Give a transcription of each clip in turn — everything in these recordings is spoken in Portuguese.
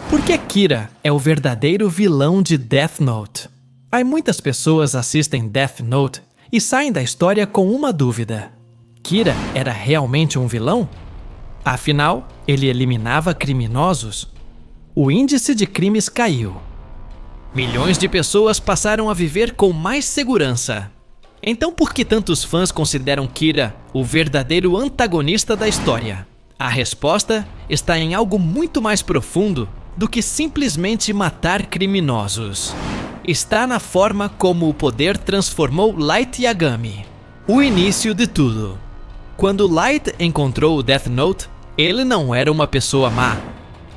Por que Kira é o verdadeiro vilão de Death Note? Há muitas pessoas assistem Death Note e saem da história com uma dúvida. Kira era realmente um vilão? Afinal, ele eliminava criminosos? O índice de crimes caiu. Milhões de pessoas passaram a viver com mais segurança. Então por que tantos fãs consideram Kira o verdadeiro antagonista da história? A resposta está em algo muito mais profundo do que simplesmente matar criminosos. Está na forma como o poder transformou Light Yagami. O início de tudo. Quando Light encontrou o Death Note, ele não era uma pessoa má.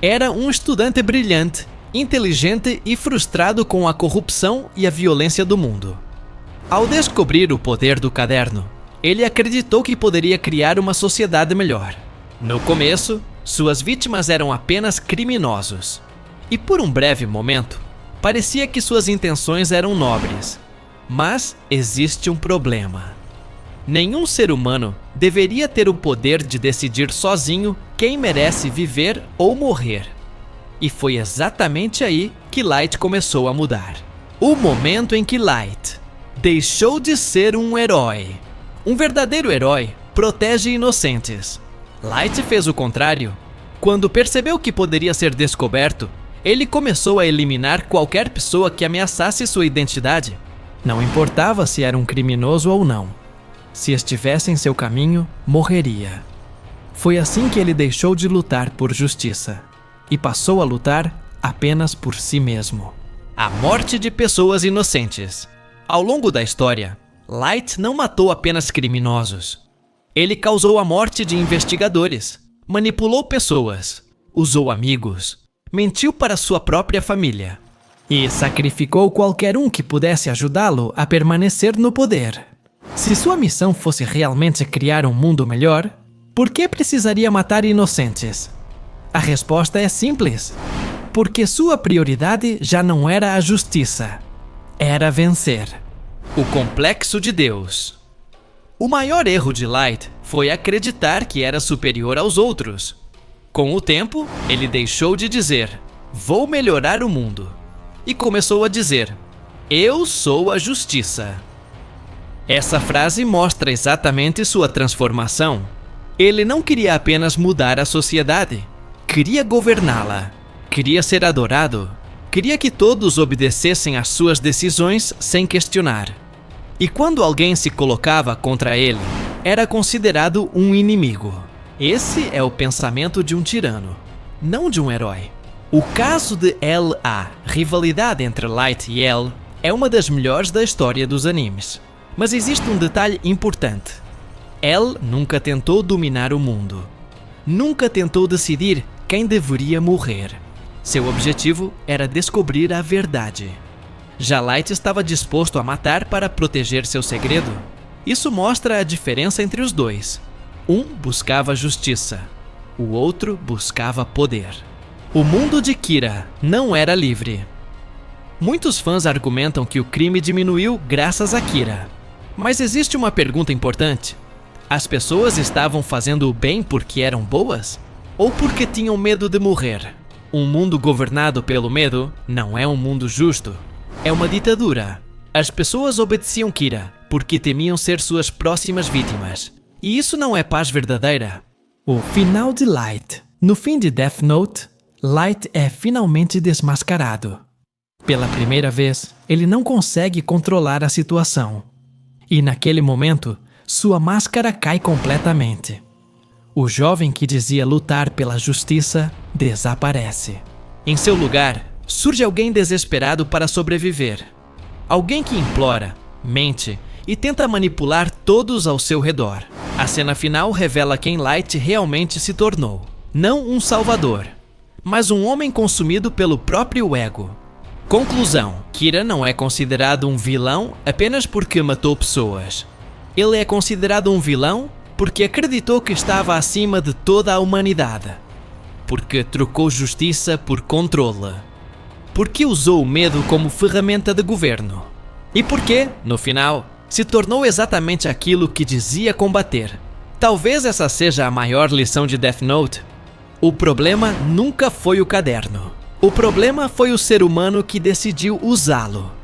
Era um estudante brilhante, inteligente e frustrado com a corrupção e a violência do mundo. Ao descobrir o poder do caderno, ele acreditou que poderia criar uma sociedade melhor. No começo, suas vítimas eram apenas criminosos. E por um breve momento, parecia que suas intenções eram nobres. Mas existe um problema. Nenhum ser humano deveria ter o poder de decidir sozinho quem merece viver ou morrer. E foi exatamente aí que Light começou a mudar. O momento em que Light deixou de ser um herói. Um verdadeiro herói protege inocentes. Light fez o contrário. Quando percebeu que poderia ser descoberto, ele começou a eliminar qualquer pessoa que ameaçasse sua identidade. Não importava se era um criminoso ou não. Se estivesse em seu caminho, morreria. Foi assim que ele deixou de lutar por justiça e passou a lutar apenas por si mesmo. A morte de pessoas inocentes. Ao longo da história, Light não matou apenas criminosos. Ele causou a morte de investigadores, manipulou pessoas, usou amigos, mentiu para sua própria família e sacrificou qualquer um que pudesse ajudá-lo a permanecer no poder. Se sua missão fosse realmente criar um mundo melhor, por que precisaria matar inocentes? A resposta é simples. Porque sua prioridade já não era a justiça, era vencer. O complexo de Deus. O maior erro de Light foi acreditar que era superior aos outros. Com o tempo, ele deixou de dizer, "Vou melhorar o mundo", e começou a dizer, "Eu sou a justiça". Essa frase mostra exatamente sua transformação. Ele não queria apenas mudar a sociedade, queria governá-la, queria ser adorado, queria que todos obedecessem às suas decisões sem questionar. E quando alguém se colocava contra ele, era considerado um inimigo. Esse é o pensamento de um tirano, não de um herói. O caso de L.A., rivalidade entre Light e L, é uma das melhores da história dos animes. Mas existe um detalhe importante. L nunca tentou dominar o mundo. Nunca tentou decidir quem deveria morrer. Seu objetivo era descobrir a verdade. Já Light estava disposto a matar para proteger seu segredo. Isso mostra a diferença entre os dois. Um buscava justiça, o outro buscava poder. O mundo de Kira não era livre. Muitos fãs argumentam que o crime diminuiu graças a Kira. Mas existe uma pergunta importante. As pessoas estavam fazendo o bem porque eram boas? Ou porque tinham medo de morrer? Um mundo governado pelo medo não é um mundo justo. É uma ditadura. As pessoas obedeciam Kira porque temiam ser suas próximas vítimas. E isso não é paz verdadeira. O final de Light. No fim de Death Note, Light é finalmente desmascarado. Pela primeira vez, ele não consegue controlar a situação. E naquele momento, sua máscara cai completamente. O jovem que dizia lutar pela justiça desaparece. Em seu lugar, surge alguém desesperado para sobreviver. Alguém que implora, mente e tenta manipular todos ao seu redor. A cena final revela quem Light realmente se tornou. Não um salvador, mas um homem consumido pelo próprio ego. Conclusão: Kira não é considerado um vilão apenas porque matou pessoas. Ele é considerado um vilão porque acreditou que estava acima de toda a humanidade. Porque trocou justiça por controle. Porque usou o medo como ferramenta de governo. E porque, no final, se tornou exatamente aquilo que dizia combater. Talvez essa seja a maior lição de Death Note. O problema nunca foi o caderno. O problema foi o ser humano que decidiu usá-lo.